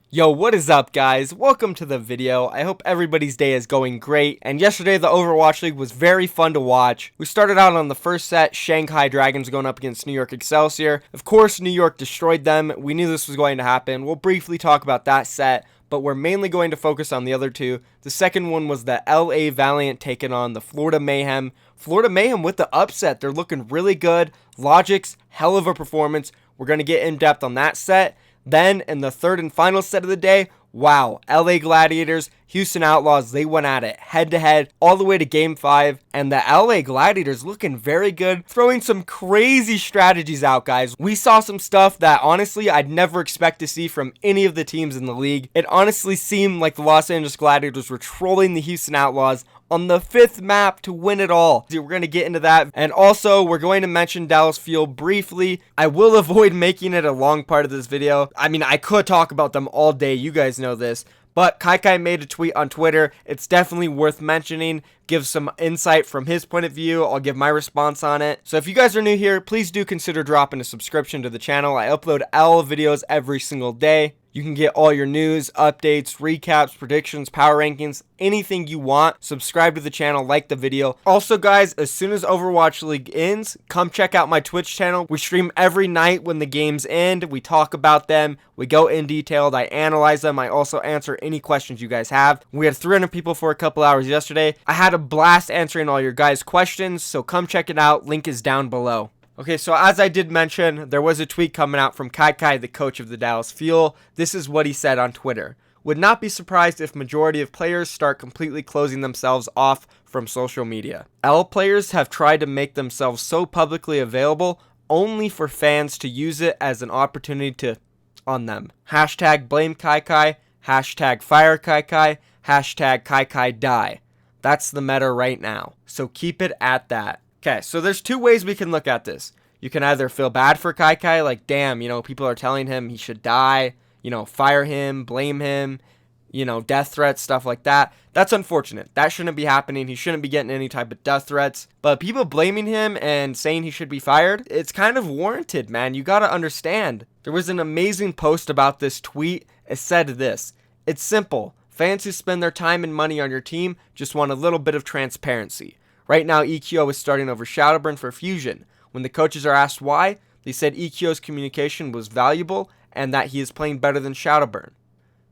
Yo, what is up, guys? Welcome to the video. I hope everybody's day is going great. And yesterday, the Overwatch League was very fun to watch. We started out on the first set, Shanghai Dragons going up against New York Excelsior. Of course, New York destroyed them. We knew this was going to happen. We'll briefly talk about that set, but we're mainly going to focus on the other two. The second one was the LA Valiant taking on the Florida Mayhem. Florida Mayhem with the upset. They're looking really good. Logic's hell of a performance. We're going to get in depth on that set. Then, in the third and final set of the day, wow, LA Gladiators, Houston Outlaws, they went at it head-to-head all the way to Game 5, and the LA Gladiators looking very good, throwing some crazy strategies out, guys. We saw some stuff that, honestly, I'd never expect to see from any of the teams in the league. It honestly seemed like the Los Angeles Gladiators were trolling the Houston Outlaws on the 5th map to win it all. We're going to get into that. And also, we're going to mention Dallas Fuel briefly. I will avoid making it a long part of this video. I mean, I could talk about them all day. You guys know this. But KyKy made a tweet on Twitter. It's definitely worth mentioning. Give some insight from his point of view. I'll give my response on it. So if you guys are new here, please do consider dropping a subscription to the channel. I upload L videos every single day. You can get all your news, updates, recaps, predictions, power rankings, anything you want. Subscribe to the channel, like the video. Also, guys, as soon as Overwatch League ends, come check out my Twitch channel. We stream every night when the games end. We talk about them. We go in detailed. I analyze them. I also answer any questions you guys have. We had 300 people for a couple hours yesterday. I had a blast answering all your guys' questions, so come check it out. Link is down below. Okay, so as I did mention, there was a tweet coming out from KyKy, the coach of the Dallas Fuel. This is what he said on Twitter. Would not be surprised if majority of players start completely closing themselves off from social media. L players have tried to make themselves so publicly available only for fans to use it as an opportunity to on them. Hashtag blame KyKy, hashtag fire KyKy, hashtag KyKy die. That's the meta right now. So keep it at that. Okay, so there's two ways we can look at this. You can either feel bad for KyKy, like, damn, people are telling him he should die, fire him, blame him, death threats, stuff like that. That's unfortunate. That shouldn't be happening. He shouldn't be getting any type of death threats. But people blaming him and saying he should be fired, it's kind of warranted, man. You gotta understand. There was an amazing post about this tweet. It said this. It's simple. Fans who spend their time and money on your team just want a little bit of transparency. Right now, EQO is starting over Shadowburn for Fusion. When the coaches are asked why, they said EQO's communication was valuable and that he is playing better than Shadowburn.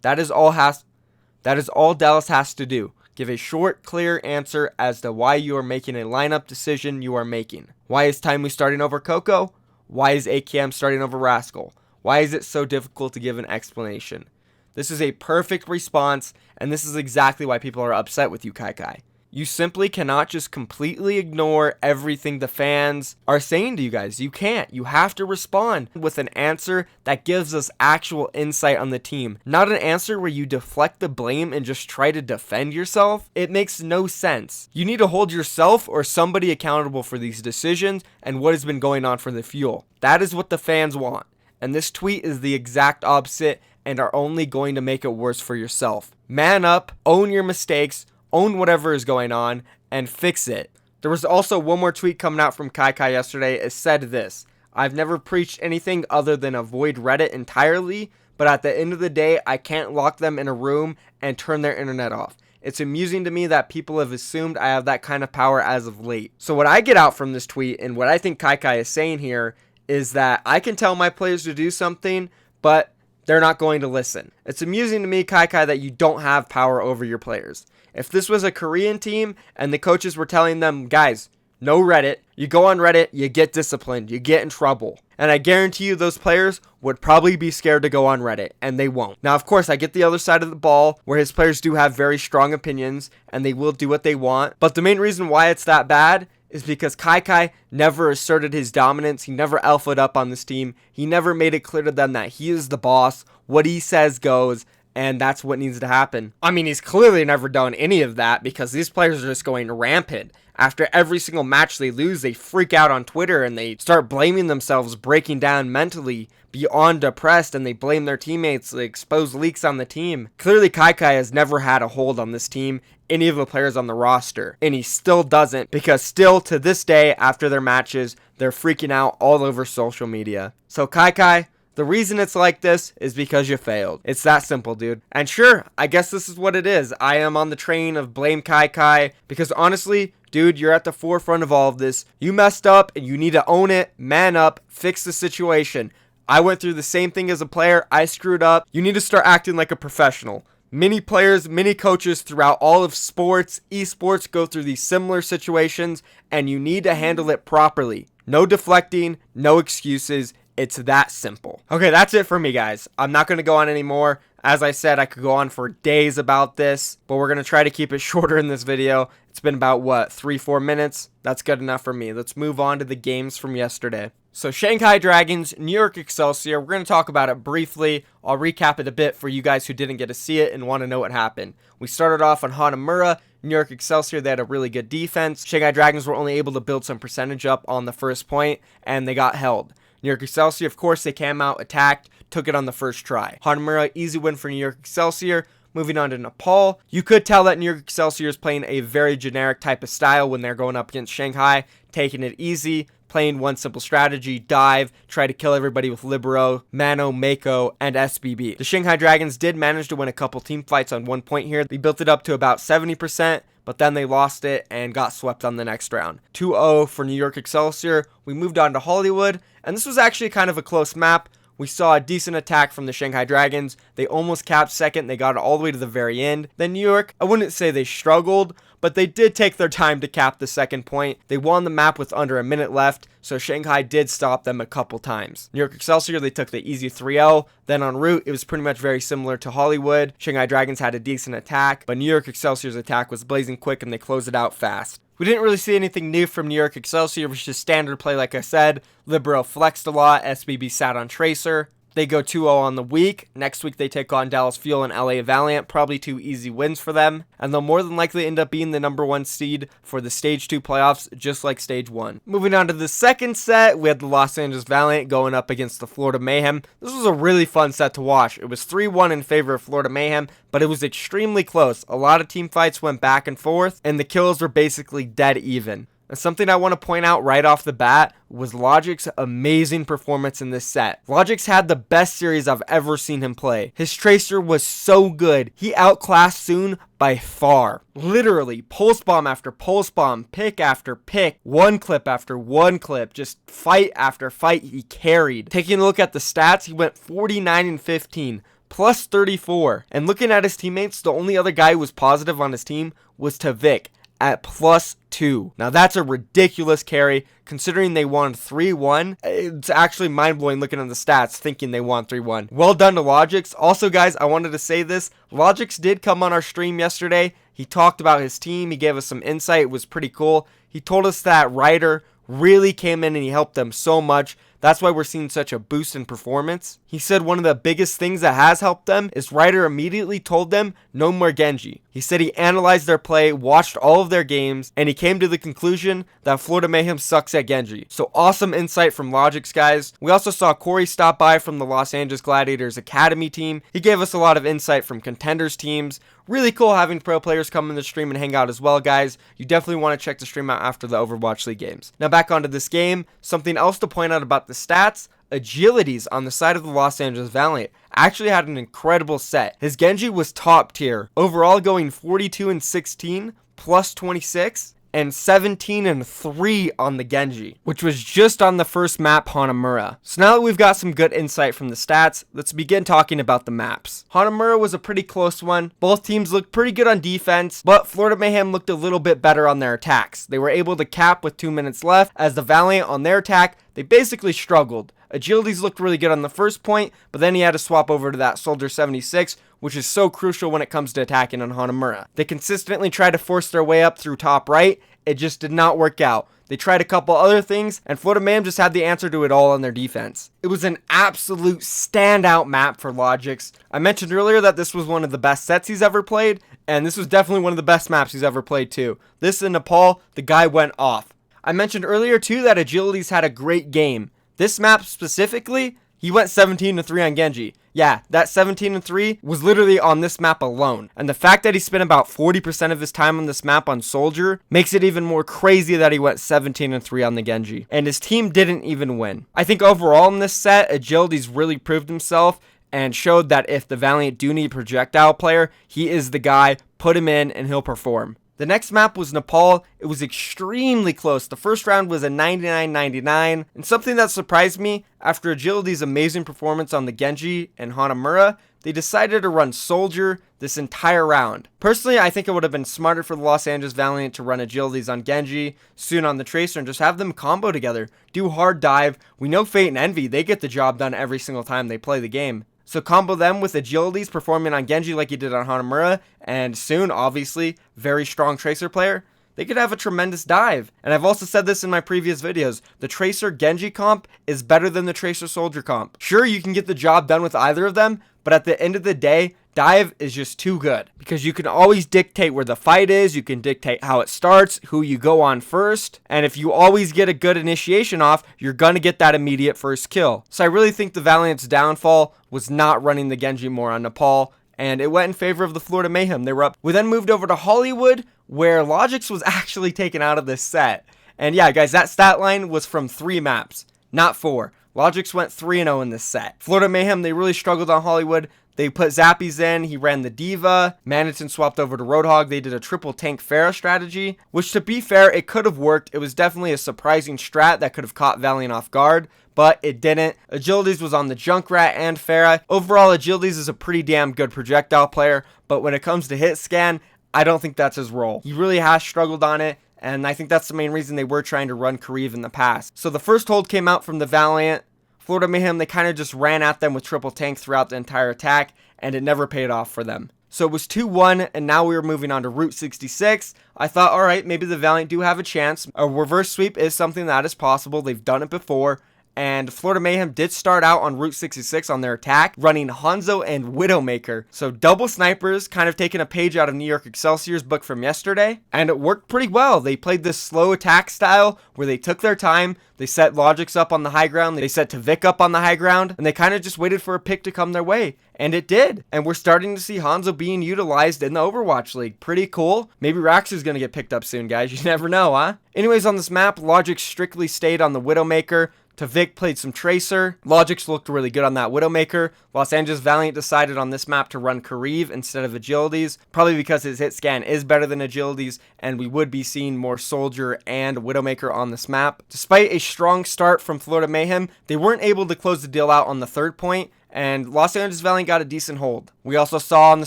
That is all Dallas has to do. Give a short, clear answer as to why you are making a lineup decision you are making. Why is Timely starting over Coco? Why is AKM starting over Rascal? Why is it so difficult to give an explanation? This is a perfect response, and this is exactly why people are upset with you, KyKy. You simply cannot just completely ignore everything the fans are saying to you guys. You can't. You have to respond with an answer that gives us actual insight on the team. Not an answer where you deflect the blame and just try to defend yourself. It makes no sense. You need to hold yourself or somebody accountable for these decisions and what has been going on for the Fuel. That is what the fans want. And this tweet is the exact opposite and are only going to make it worse for yourself. Man up, own your mistakes, own whatever is going on, and fix it. There was also one more tweet coming out from KyKy yesterday. It said this. I've never preached anything other than avoid Reddit entirely, but at the end of the day, I can't lock them in a room and turn their internet off. It's amusing to me that people have assumed I have that kind of power as of late. So what I get out from this tweet, and what I think KyKy is saying here, is that I can tell my players to do something, but they're not going to listen. It's amusing to me, KyKy, that you don't have power over your players. If this was a Korean team and the coaches were telling them, guys, no Reddit, you go on Reddit, you get disciplined, you get in trouble. And I guarantee you those players would probably be scared to go on Reddit, and they won't. Now, of course, I get the other side of the ball where his players do have very strong opinions and they will do what they want. But the main reason why it's that bad is because KyKy never asserted his dominance. He never alphaed up on this team. He never made it clear to them that he is the boss. What he says goes. And that's what needs to happen. I mean, he's clearly never done any of that because these players are just going rampant. After every single match they lose, they freak out on Twitter and they start blaming themselves, breaking down mentally, beyond depressed, and they blame their teammates, they expose leaks on the team. Clearly, KyKy has never had a hold on this team, any of the players on the roster, and he still doesn't because still to this day, after their matches, they're freaking out all over social media. So KyKy, The reason it's like this is because you failed. It's that simple, dude. And sure, I guess this is what it is. I am on the train of blame KyKy because honestly, dude, you're at the forefront of all of this. You messed up and you need to own it, man up, fix the situation. I went through the same thing as a player. I screwed up. You need to start acting like a professional. Many players, many coaches throughout all of sports, esports go through these similar situations and you need to handle it properly. No deflecting, no excuses. It's that simple. Okay, that's it for me, guys. I'm not going to go on anymore. As I said, I could go on for days about this, but we're going to try to keep it shorter in this video. It's been about, 3-4 minutes? That's good enough for me. Let's move on to the games from yesterday. So Shanghai Dragons, New York Excelsior. We're going to talk about it briefly. I'll recap it a bit for you guys who didn't get to see it and want to know what happened. We started off on Hanamura. New York Excelsior, they had a really good defense. Shanghai Dragons were only able to build some percentage up on the first point, and they got held. New York Excelsior, of course, they came out, attacked, took it on the first try. Hanamura, easy win for New York Excelsior. Moving on to Nepal, you could tell that New York Excelsior is playing a very generic type of style when they're going up against Shanghai, taking it easy, playing one simple strategy, dive, try to kill everybody with Libero, Mano, Mako, and SBB. The Shanghai Dragons did manage to win a couple team fights on one point here. They built it up to about 70%, but then they lost it and got swept on the next round. 2-0 for New York Excelsior. We moved on to Hollywood, and this was actually kind of a close map. We saw a decent attack from the Shanghai Dragons. They almost capped second. They got it all the way to the very end. Then New York, I wouldn't say they struggled, but they did take their time to cap the second point. They won the map with under a minute left, so Shanghai did stop them a couple times. New York Excelsior, they took the easy 3-0. Then en route, it was pretty much very similar to Hollywood. Shanghai Dragons had a decent attack, but New York Excelsior's attack was blazing quick and they closed it out fast. We didn't really see anything new from New York Excelsior. It was just standard play, like I said. Libero flexed a lot. SBB sat on Tracer. They go 2-0 on the week. Next week, they take on Dallas Fuel and LA Valiant. Probably 2 easy wins for them. And they'll more than likely end up being the #1 seed for the Stage 2 playoffs, just like Stage 1. Moving on to the second set, we had the Los Angeles Valiant going up against the Florida Mayhem. This was a really fun set to watch. It was 3-1 in favor of Florida Mayhem, but it was extremely close. A lot of team fights went back and forth, and the kills were basically dead even. And something I want to point out right off the bat was Logic's amazing performance in this set. Logic's had the best series I've ever seen him play. His Tracer was so good. He outclassed Soon by far. Literally, pulse bomb after pulse bomb, pick after pick, one clip after one clip, just fight after fight he carried. Taking a look at the stats, he went 49-15. Plus 34. And looking at his teammates, the only other guy who was positive on his team was Tavik at plus 2. Now that's a ridiculous carry considering they won 3-1. It's actually mind-blowing looking at the stats thinking they won 3-1. Well done to Logix. Also guys, I wanted to say this. Logix did come on our stream yesterday. He talked about his team. He gave us some insight. It was pretty cool. He told us that Ryder really came in and he helped them so much. That's why we're seeing such a boost in performance. He said one of the biggest things that has helped them is Ryder immediately told them no more Genji. He said he analyzed their play, watched all of their games, and he came to the conclusion that Florida Mayhem sucks at Genji. So awesome insight from Logix, guys. We also saw Corey stop by from the Los Angeles Gladiators Academy team. He gave us a lot of insight from contenders teams. Really cool having pro players come in the stream and hang out as well, guys. You definitely want to check the stream out after the Overwatch League games. Now back onto this game. Something else to point out about the stats. Agilities on the side of the Los Angeles Valiant actually had an incredible set. His Genji was top tier. Overall going 42-16 plus 26 and 17-3 on the Genji, which was just on the first map, Hanamura. So now that we've got some good insight from the stats, let's begin talking about the maps. Hanamura was a pretty close one. Both teams looked pretty good on defense, but Florida Mayhem looked a little bit better on their attacks. They were able to cap with 2 minutes left, as the Valiant on their attack, they basically struggled. Agilities looked really good on the first point, but then he had to swap over to that Soldier 76, which is so crucial when it comes to attacking on Hanamura. They consistently tried to force their way up through top right. It just did not work out. They tried a couple other things, and Florida Mayhem just had the answer to it all on their defense. It was an absolute standout map for Logix. I mentioned earlier that this was one of the best sets he's ever played, and this was definitely one of the best maps he's ever played too. This in Nepal, the guy went off. I mentioned earlier too that Agilities had a great game. This map specifically, He went 17-3 on Genji. Yeah, that 17-3 was literally on this map alone. And the fact that he spent about 40% of his time on this map on Soldier makes it even more crazy that he went 17-3 on the Genji. And his team didn't even win. I think overall in this set, Agility's really proved himself and showed that if the Valiant do need a projectile player, he is the guy. Put him in and he'll perform. The next map was Nepal. It was extremely close. The first round was a 99-99, and something that surprised me, after Agility's amazing performance on the Genji and Hanamura, they decided to run Soldier this entire round. Personally, I think it would have been smarter for the Los Angeles Valiant to run Agilities on Genji, soon on the Tracer, and just have them combo together. Do hard dive. We know Fate and Envy, they get the job done every single time they play the game. So combo them with Agilities performing on Genji like he did on Hanamura, and soon, obviously, very strong Tracer player. They could have a tremendous dive. And I've also said this in my previous videos, the Tracer Genji comp is better than the Tracer Soldier comp. Sure, you can get the job done with either of them, but at the end of the day, dive is just too good because you can always dictate where the fight is, you can dictate how it starts, who you go on first, and if you always get a good initiation off, you're gonna get that immediate first kill. So I really think the Valiant's downfall was not running the Genji more on Nepal, and it went in favor of the Florida Mayhem. They were up. We then moved over to Hollywood, where Logix was actually taken out of this set. And yeah, guys, that stat line was from 3 maps, not 4. Logix went 3-0 in this set. Florida Mayhem, they really struggled on Hollywood. They put Zappies in, he ran the Diva, Maniton swapped over to Roadhog, they did a triple tank Pharah strategy, which to be fair, it could have worked. It was definitely a surprising strat that could have caught Valiant off guard, but it didn't. Agilities was on the Junkrat and Pharah. Overall, Agilities is a pretty damn good projectile player, but when it comes to hit scan, I don't think that's his role. He really has struggled on it, and I think that's the main reason they were trying to run Kariv in the past. So the first hold came out from the Valiant. Florida Mayhem, they kind of just ran at them with triple tank throughout the entire attack, and it never paid off for them. So it was 2-1, and now we were moving on to Route 66. I thought, alright, maybe the Valiant do have a chance. A reverse sweep is something that is possible. They've done it before. And Florida Mayhem did start out on Route 66 on their attack, running Hanzo and Widowmaker. So double snipers, kind of taking a page out of New York Excelsior's book from yesterday. And it worked pretty well. They played this slow attack style where they took their time. They set Logix up on the high ground. They set Tvik up on the high ground. And they kind of just waited for a pick to come their way. And it did. And we're starting to see Hanzo being utilized in the Overwatch League. Pretty cool. Maybe Rax is going to get picked up soon, guys. You never know, huh? Anyways, on this map, Logix strictly stayed on the Widowmaker. Tvik played some Tracer. Logix looked really good on that Widowmaker. Los Angeles Valiant decided on this map to run Kariv instead of Agilities, probably because his hit scan is better than Agilities, and we would be seeing more Soldier and Widowmaker on this map. Despite a strong start from Florida Mayhem, they weren't able to close the deal out on the third point, and Los Angeles Valiant got a decent hold. We also saw on the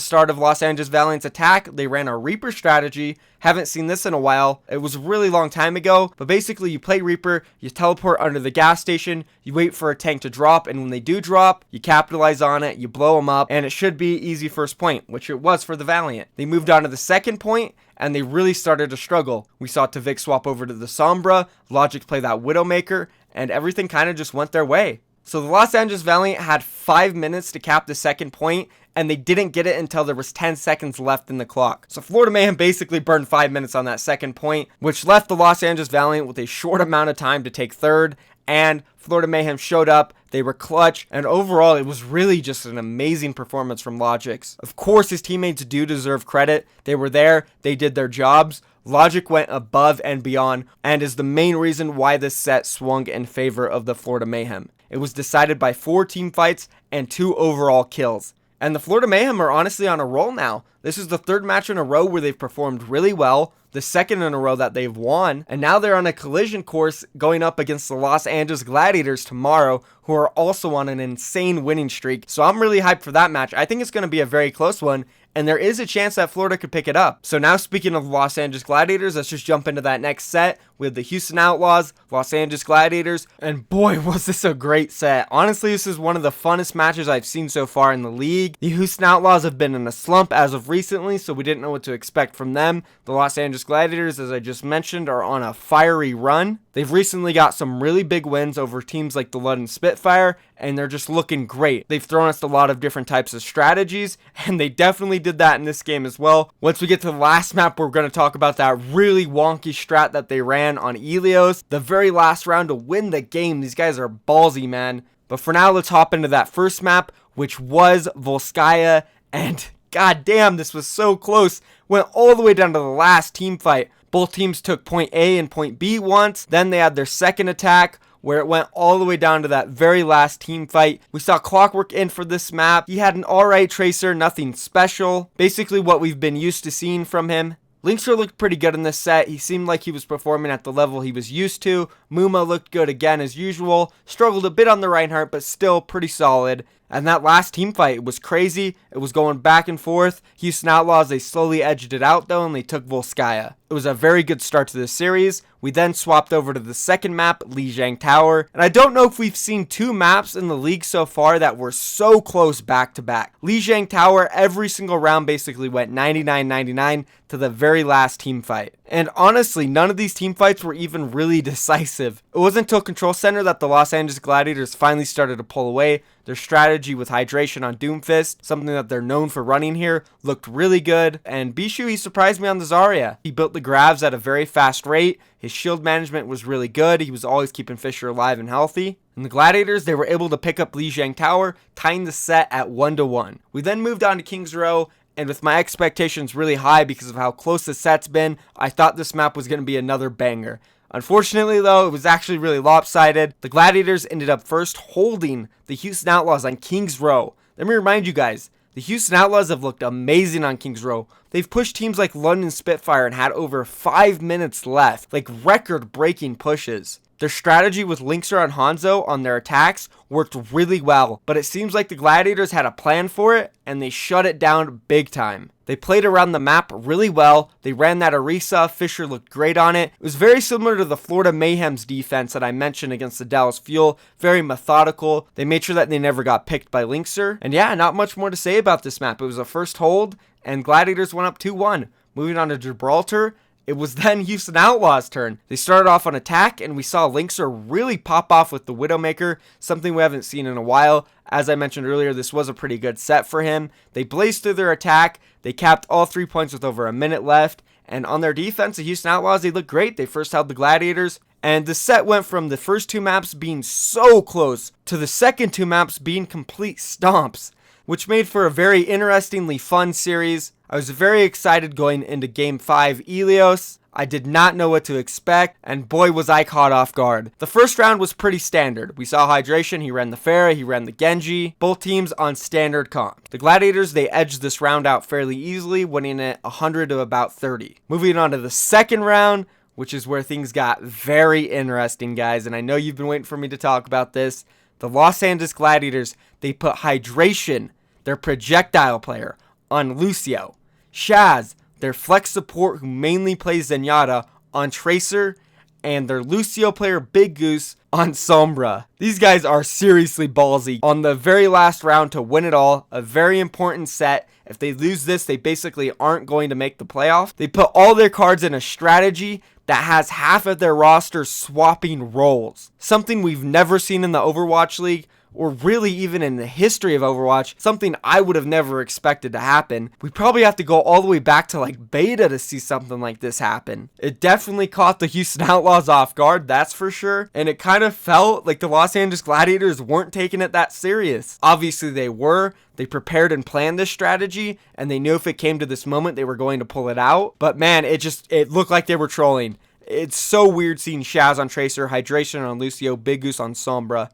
start of Los Angeles Valiant's attack, they ran a Reaper strategy. Haven't seen this in a while. It was a really long time ago, but basically you play Reaper, you teleport under the gas station, you wait for a tank to drop, and when they do drop, you capitalize on it, you blow them up, and it should be easy first point, which it was for the Valiant. They moved on to the second point, and they really started to struggle. We saw Tvik swap over to the Sombra, Logix play that Widowmaker, and everything kind of just went their way. So the Los Angeles Valiant had 5 minutes to cap the second point, and they didn't get it until there was 10 seconds left in the clock. So Florida Mayhem basically burned 5 minutes on that second point, which left the Los Angeles Valiant with a short amount of time to take third, and Florida Mayhem showed up, they were clutch, and overall it was really just an amazing performance from Logix. Of course his teammates do deserve credit, they were there, they did their jobs. Logic went above and beyond, and is the main reason why this set swung in favor of the Florida Mayhem. It was decided by 4 team fights and 2 overall kills. And the Florida Mayhem are honestly on a roll now. This is the 3rd match in a row where they've performed really well, the 2nd in a row that they've won, and now they're on a collision course going up against the Los Angeles Gladiators tomorrow, who are also on an insane winning streak. So I'm really hyped for that match. I think it's going to be a very close one, and there is a chance that Florida could pick it up. So now, speaking of Los Angeles Gladiators, let's just jump into that next set with the Houston Outlaws, Los Angeles Gladiators, and boy, was this a great set. Honestly, this is one of the funnest matches I've seen so far in the league. The Houston Outlaws have been in a slump as of recently, so we didn't know what to expect from them. The Los Angeles Gladiators, as I just mentioned, are on a fiery run. They've recently got some really big wins over teams like the London Spitfire, and they're just looking great. They've thrown us a lot of different types of strategies, and they definitely did that in this game as well. Once we get to the last map, we're going to talk about that really wonky strat that they ran on Elios. The very last round to win the game. These guys are ballsy, man. But for now, let's hop into that first map, which was Volskaya, and goddamn, this was so close. Went all the way down to the last team fight. Both teams took point A and point B once. Then they had their second attack, where it went all the way down to that very last team fight. We saw Clockwork in for this map. He had an alright tracer, nothing special. Basically what we've been used to seeing from him. Linkster looked pretty good in this set. He seemed like he was performing at the level he was used to. Muma looked good again as usual. Struggled a bit on the Reinhardt, but still pretty solid. And that last team fight was crazy. It was going back and forth. Houston Outlaws, they slowly edged it out though, and they took Volskaya. It was a very good start to the series. We then swapped over to the second map, Lijiang Tower. And I don't know if we've seen two maps in the league so far that were so close back to back. Lijiang Tower, every single round basically went 99-99 to the very last team fight. And honestly, none of these team fights were even really decisive. It wasn't until Control Center that the Los Angeles Gladiators finally started to pull away. Their strategy with hydration on Doomfist, something that they're known for running here, looked really good. And Bishu, he surprised me on the Zarya. He built the grabs at a very fast rate. His shield management was really good. He was always keeping Fisher alive and healthy. And the Gladiators, they were able to pick up Lijiang Tower, tying the set at 1-1. We then moved on to King's Row. And with my expectations really high because of how close the set's been, I thought this map was going to be another banger. Unfortunately, though, it was actually really lopsided. The Gladiators ended up first holding the Houston Outlaws on King's Row. Let me remind you guys, the Houston Outlaws have looked amazing on King's Row. They've pushed teams like London Spitfire and had over 5 minutes left, like record-breaking pushes. Their strategy with Linkster and Hanzo on their attacks worked really well, but it seems like the Gladiators had a plan for it, and they shut it down big time. They played around the map really well. They ran that Orisa. Fisher looked great on it. It was very similar to the Florida Mayhem's defense that I mentioned against the Dallas Fuel. Very methodical. They made sure that they never got picked by Linkster. And yeah, not much more to say about this map. It was a first hold, and Gladiators went up 2-1. Moving on to Gibraltar. It was then Houston Outlaws' turn. They started off on attack, and we saw Linkster really pop off with the Widowmaker, something we haven't seen in a while. As I mentioned earlier, this was a pretty good set for him. They blazed through their attack. They capped all 3 points with over a minute left. And on their defense, the Houston Outlaws, they looked great. They first held the Gladiators. And the set went from the first two maps being so close to the second two maps being complete stomps, which made for a very interestingly fun series. I was very excited going into Game 5 Ilios. I did not know what to expect, and boy was I caught off guard. The first round was pretty standard. We saw hydration, he ran the Pharah, he ran the Genji, both teams on standard comp. The Gladiators, they edged this round out fairly easily, winning it 100 to about 30. Moving on to the second round, which is where things got very interesting, guys, and I know you've been waiting for me to talk about this. The Los Angeles Gladiators, they put hydration, their projectile player, on Lucio. Shaz, their flex support who mainly plays Zenyatta, on Tracer, and their Lucio player Big Goose on Sombra. These guys are seriously ballsy on the very last round to win it all. A very important set. If they lose this, they basically aren't going to make the playoff. They put all their cards in a strategy that has half of their roster swapping roles. Something we've never seen in the Overwatch League, or really even in the history of Overwatch, something I would have never expected to happen. We probably have to go all the way back to like beta to see something like this happen. It definitely caught the Houston Outlaws off guard, that's for sure, and it kind of felt like the Los Angeles Gladiators weren't taking it that serious. Obviously they were. They prepared and planned this strategy, and they knew if it came to this moment, they were going to pull it out. But man, it looked like they were trolling. It's so weird seeing Shaz on Tracer, Hydration on Lucio, Big Goose on Sombra.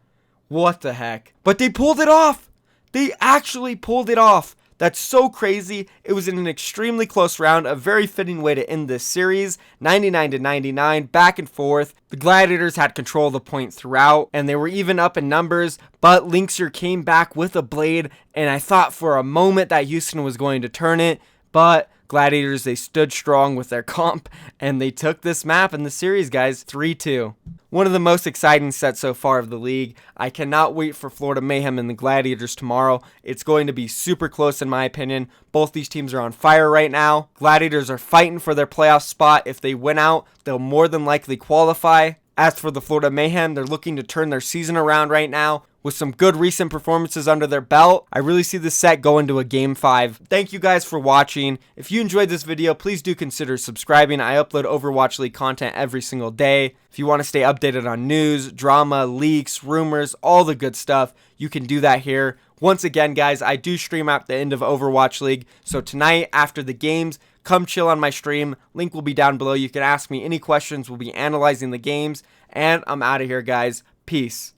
What the heck? But they pulled it off. They actually pulled it off. That's so crazy. It was in an extremely close round, a very fitting way to end this series. 99-99, back and forth. The Gladiators had control of the point throughout, and they were even up in numbers, but Linkster came back with a blade, and I thought for a moment that Houston was going to turn it, but Gladiators, they stood strong with their comp, and they took this map in the series, guys, 3-2. One of the most exciting sets so far of the league. I cannot wait for Florida Mayhem and the Gladiators tomorrow. It's going to be super close in my opinion. Both these teams are on fire right now. Gladiators are fighting for their playoff spot. If they win out, they'll more than likely qualify. As for the Florida Mayhem, they're looking to turn their season around right now. with some good recent performances under their belt, I really see this set go into a Game 5. Thank you guys for watching. If you enjoyed this video, please do consider subscribing. I upload Overwatch League content every single day. If you want to stay updated on news, drama, leaks, rumors, all the good stuff, you can do that here. Once again, guys, I do stream at the end of Overwatch League, so tonight after the games, come chill on my stream. Link will be down below. You can ask me any questions. We'll be analyzing the games, and I'm out of here, guys. Peace.